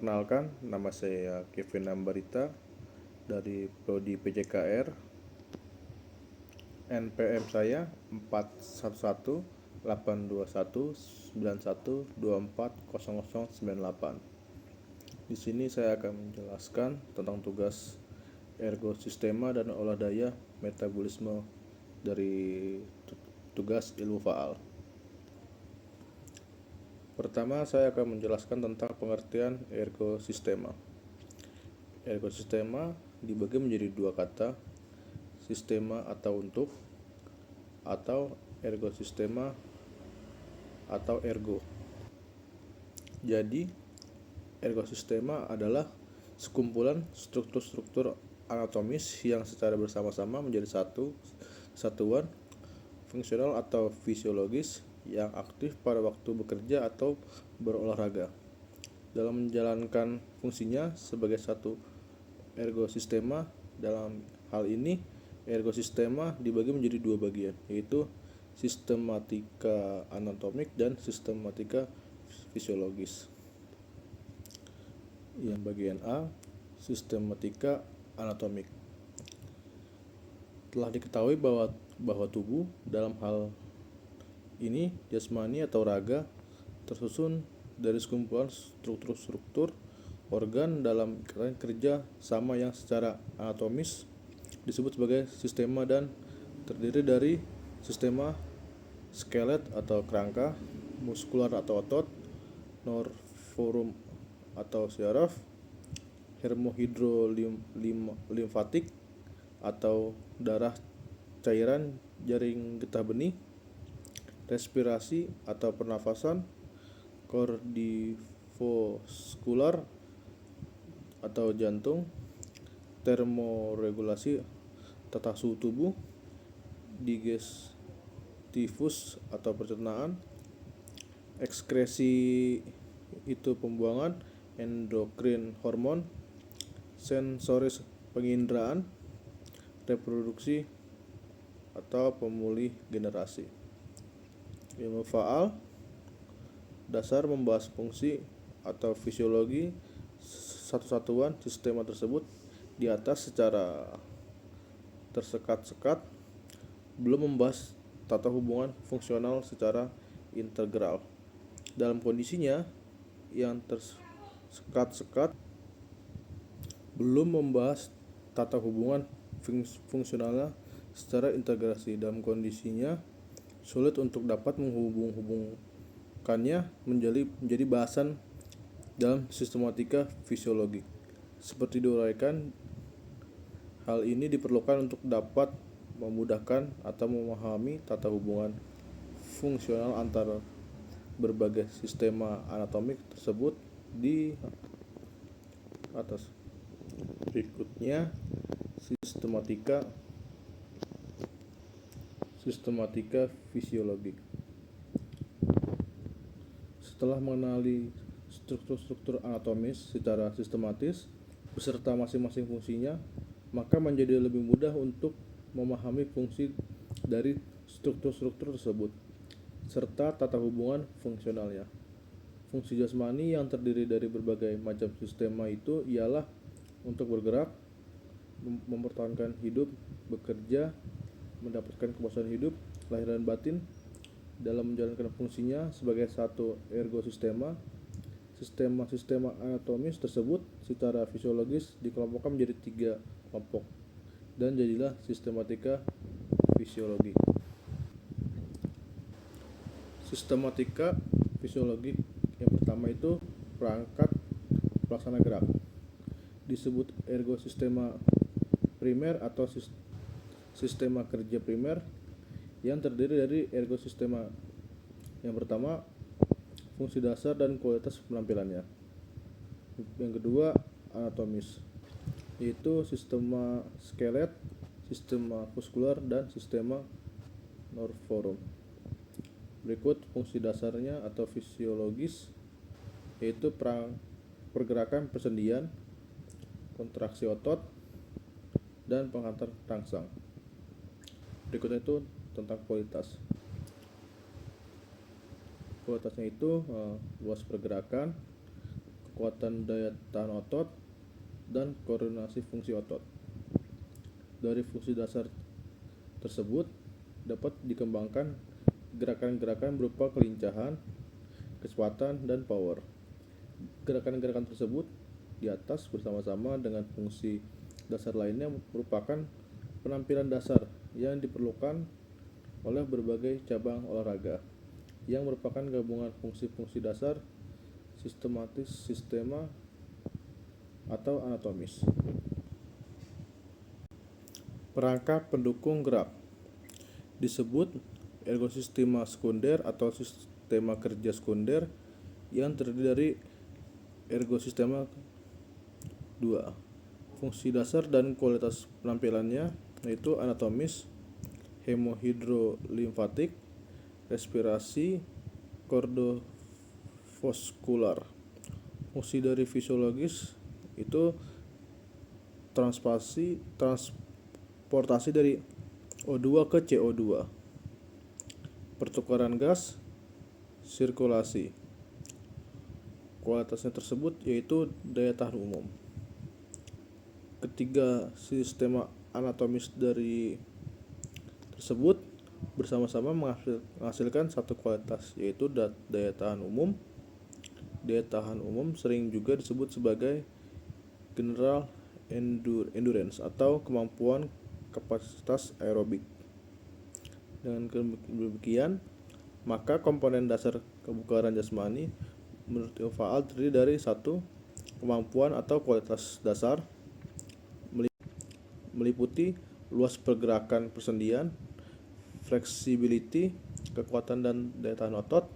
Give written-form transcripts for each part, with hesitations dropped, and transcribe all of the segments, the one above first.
Perkenalkan, nama saya Kevin Ambarita dari Prodi PJKR. NPM saya 411-821-91-24-0098. Di sini saya akan menjelaskan tentang tugas ergosistema dan olah daya metabolisme dari tugas ilmu faal. Pertama, saya akan menjelaskan tentang pengertian ergosistema. Ergosistema dibagi menjadi dua kata, sistema atau untuk, atau ergosistema atau ergo. Jadi, ergosistema adalah sekumpulan struktur-struktur anatomis yang secara bersama-sama menjadi satu satuan fungsional atau fisiologis yang aktif pada waktu bekerja atau berolahraga. Dalam menjalankan fungsinya sebagai satu ergosistema, dalam hal ini ergosistema dibagi menjadi dua bagian, yaitu sistematika anatomik dan sistematika fisiologis. Yang bagian A, sistematika anatomik. Telah diketahui bahwa tubuh dalam hal ini jasmani atau raga tersusun dari sekumpulan struktur-struktur organ dalam ikatan kerja sama yang secara anatomis disebut sebagai sistema dan terdiri dari sistema skelet atau kerangka, muskular atau otot, nerve forum atau syaraf, hematohidrolimfatik atau darah cairan jaring getah benih, respirasi atau pernafasan, kardiovaskular atau jantung, termoregulasi tata suhu tubuh, digestivus atau pencernaan, ekskresi itu pembuangan, endokrin hormon, sensoris penginderaan, reproduksi atau pemulih generasi. Ilmu faal dasar membahas fungsi atau fisiologi satu satuan sistema tersebut di atas secara tersekat-sekat, belum membahas tata hubungan fungsional secara integral. Dalam kondisinya yang tersekat-sekat, belum membahas tata hubungan fungsionalnya secara integrasi. Dalam kondisinya sulit untuk dapat menghubungkannya menjadi bahasan dalam sistematika fisiologi. Seperti diuraikan, hal ini diperlukan untuk dapat memudahkan atau memahami tata hubungan fungsional antara berbagai sistema anatomik tersebut di atas. Berikutnya, sistematika fisiologi. Setelah mengenali struktur-struktur anatomis secara sistematis beserta masing-masing fungsinya, maka menjadi lebih mudah untuk memahami fungsi dari struktur-struktur tersebut serta tata hubungan fungsionalnya. Fungsi jasmani yang terdiri dari berbagai macam sistema itu ialah untuk bergerak, mempertahankan hidup, bekerja, mendapatkan kepuasan hidup, lahir dan batin. Dalam menjalankan fungsinya sebagai satu ergosistema, sistema anatomis tersebut secara fisiologis dikelompokkan menjadi 3 kelompok dan jadilah sistematika fisiologi. Sistematika fisiologi yang pertama itu perangkat pelaksana gerak, disebut ergosistema primer atau sistema kerja primer, yang terdiri dari ergosistema yang pertama, fungsi dasar dan kualitas penampilannya. Yang kedua, anatomis, yaitu sistema skelet, sistema muskular, dan sistema nerve forum. Berikut fungsi dasarnya atau fisiologis, yaitu pergerakan persendian, kontraksi otot, dan penghantar rangsang. Berikutnya itu tentang kualitas. Kualitasnya itu luas pergerakan, kekuatan daya tahan otot, dan koordinasi fungsi otot. Dari fungsi dasar tersebut dapat dikembangkan gerakan-gerakan berupa kelincahan, kecepatan, dan power. Gerakan-gerakan tersebut di atas bersama-sama dengan fungsi dasar lainnya merupakan penampilan dasar yang diperlukan oleh berbagai cabang olahraga yang merupakan gabungan fungsi-fungsi dasar sistematis, sistema, atau anatomis. Perangkat pendukung gerak disebut ergosistema sekunder atau sistema kerja sekunder yang terdiri dari ergosistema 2. Fungsi dasar dan kualitas penampilannya yaitu anatomis, hemohidrolimfatik, respirasi, kardiovaskular. Fungsi dari fisiologis itu transportasi dari O2 ke CO2, pertukaran gas, sirkulasi. Kualitasnya tersebut yaitu daya tahan umum. Ketiga sistema anatomis dari tersebut bersama-sama menghasilkan satu kualitas yaitu daya tahan umum. Daya tahan umum sering juga disebut sebagai general endurance atau kemampuan kapasitas aerobik. Dengan demikian, maka komponen dasar kebugaran jasmani menurut Ilmu Faal terdiri dari satu, kemampuan atau kualitas dasar meliputi luas pergerakan persendian, flexibility, kekuatan dan daya tahan otot,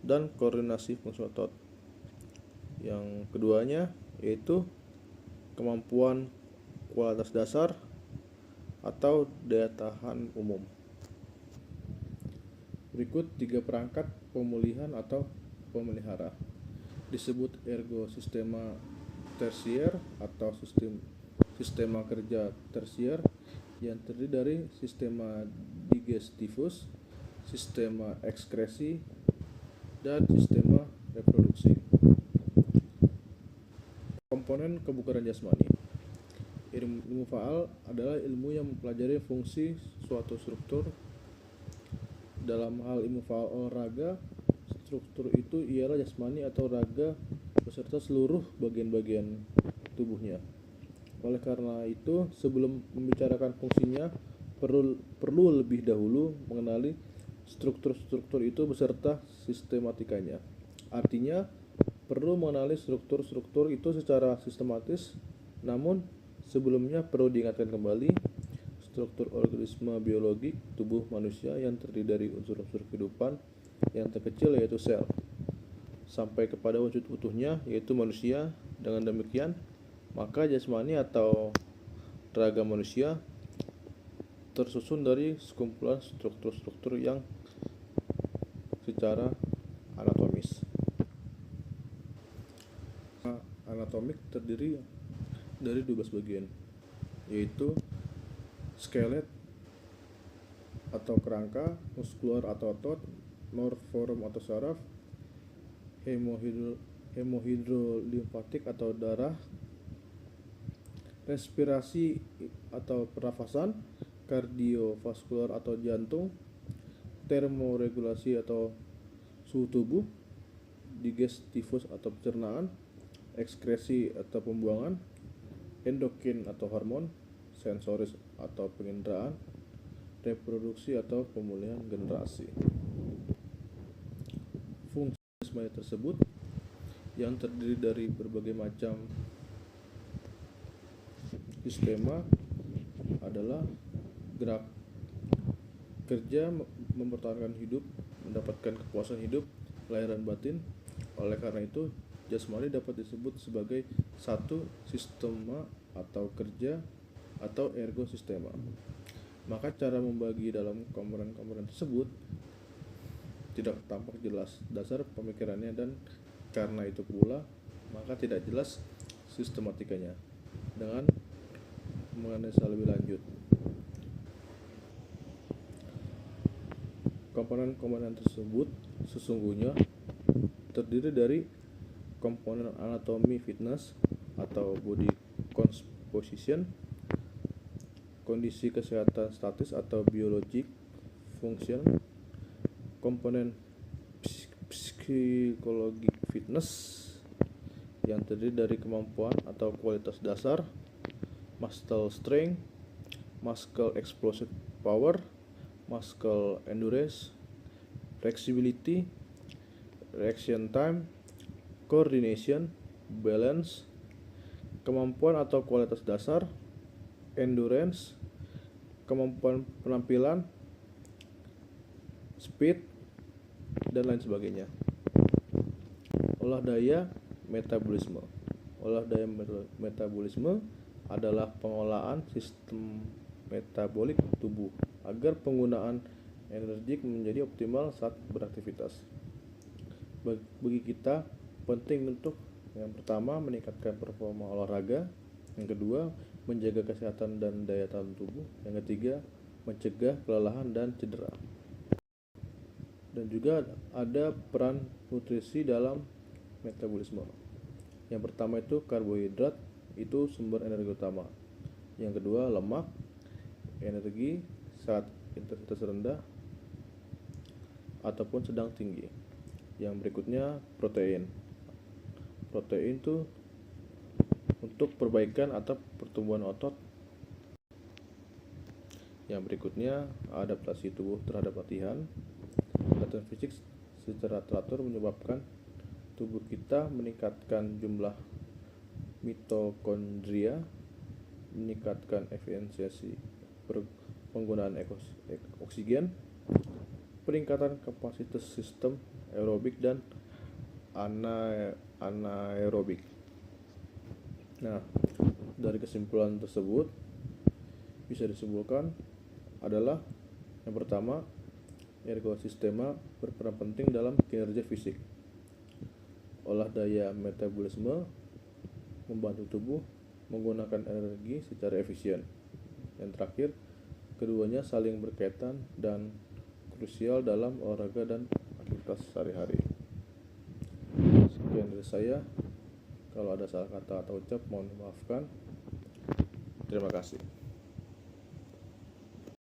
dan koordinasi fungsi otot. Yang keduanya yaitu kemampuan kualitas dasar atau daya tahan umum. Berikut 3 perangkat pemulihan atau pemelihara. Disebut ergosistema tersier atau sistema kerja tersier yang terdiri dari sistema digestivus, sistema ekskresi, dan sistema reproduksi. Komponen kebugaran jasmani. Ilmu Faal adalah ilmu yang mempelajari fungsi suatu struktur. Dalam hal ilmu Faal olahraga, struktur itu ialah jasmani atau raga beserta seluruh bagian-bagian tubuhnya. Oleh karena itu, sebelum membicarakan fungsinya, perlu lebih dahulu mengenali struktur-struktur itu beserta sistematikanya. Artinya, perlu mengenali struktur-struktur itu secara sistematis, namun sebelumnya perlu diingatkan kembali struktur organisme biologik tubuh manusia yang terdiri dari unsur-unsur kehidupan yang terkecil yaitu sel, sampai kepada wujud utuhnya yaitu manusia. Dengan demikian, maka jasmani atau raga manusia tersusun dari sekumpulan struktur-struktur yang secara anatomis. Anatomik terdiri dari 12 bagian, yaitu skelet atau kerangka, muskular atau otot, nerve forum atau saraf, hemohidrolimfatik atau darah, respirasi atau pernafasan, kardiovaskular atau jantung, termoregulasi atau suhu tubuh, digestivus atau pencernaan, ekskresi atau pembuangan, endokrin atau hormon, sensoris atau penginderaan, reproduksi atau pemulihan generasi. Fungsi jasmani tersebut yang terdiri dari berbagai macam sistema adalah gerak, kerja, mempertahankan hidup, mendapatkan kepuasan hidup, lahir dan batin. Oleh karena itu, jasmani dapat disebut sebagai satu sistema atau kerja atau ergosistema. Maka cara membagi dalam komponen-komponen tersebut tidak tampak jelas dasar pemikirannya, dan karena itu pula maka tidak jelas sistematikanya. Dengan menganalisa lebih lanjut, komponen-komponen tersebut sesungguhnya terdiri dari komponen anatomi fitness atau body composition, kondisi kesehatan statis atau biologic function, komponen psikologi fitness yang terdiri dari kemampuan atau kualitas dasar, muscle strength, muscle explosive power, muscle endurance, flexibility, reaction time, coordination, balance, kemampuan atau kualitas dasar, endurance, kemampuan penampilan, speed, dan lain sebagainya. Olah daya metabolisme. Olah daya metabolisme adalah pengolahan sistem metabolik tubuh agar penggunaan energi menjadi optimal saat beraktivitas. Bagi kita penting untuk yang pertama meningkatkan performa olahraga, yang kedua menjaga kesehatan dan daya tahan tubuh, yang ketiga mencegah kelelahan dan cedera. Dan juga ada peran nutrisi dalam metabolisme. Yang pertama itu karbohidrat, itu sumber energi utama. Yang kedua lemak, energi saat intensitas rendah ataupun sedang tinggi. Yang berikutnya protein. Protein itu untuk perbaikan atau pertumbuhan otot. Yang berikutnya adaptasi tubuh terhadap latihan. Latihan fisik secara teratur menyebabkan tubuh kita meningkatkan jumlah mitokondria, meningkatkan efisiensi penggunaan oksigen, peningkatan kapasitas sistem aerobik dan anaerobik. Nah, dari kesimpulan tersebut bisa disimpulkan adalah yang pertama, ergosistema berperan penting dalam kinerja fisik. Olah daya metabolisme membantu tubuh menggunakan energi secara efisien. Yang terakhir, keduanya saling berkaitan dan krusial dalam olahraga dan aktivitas sehari-hari. Sekian dari saya. Kalau ada salah kata atau ucap mohon dimaafkan. Terima kasih.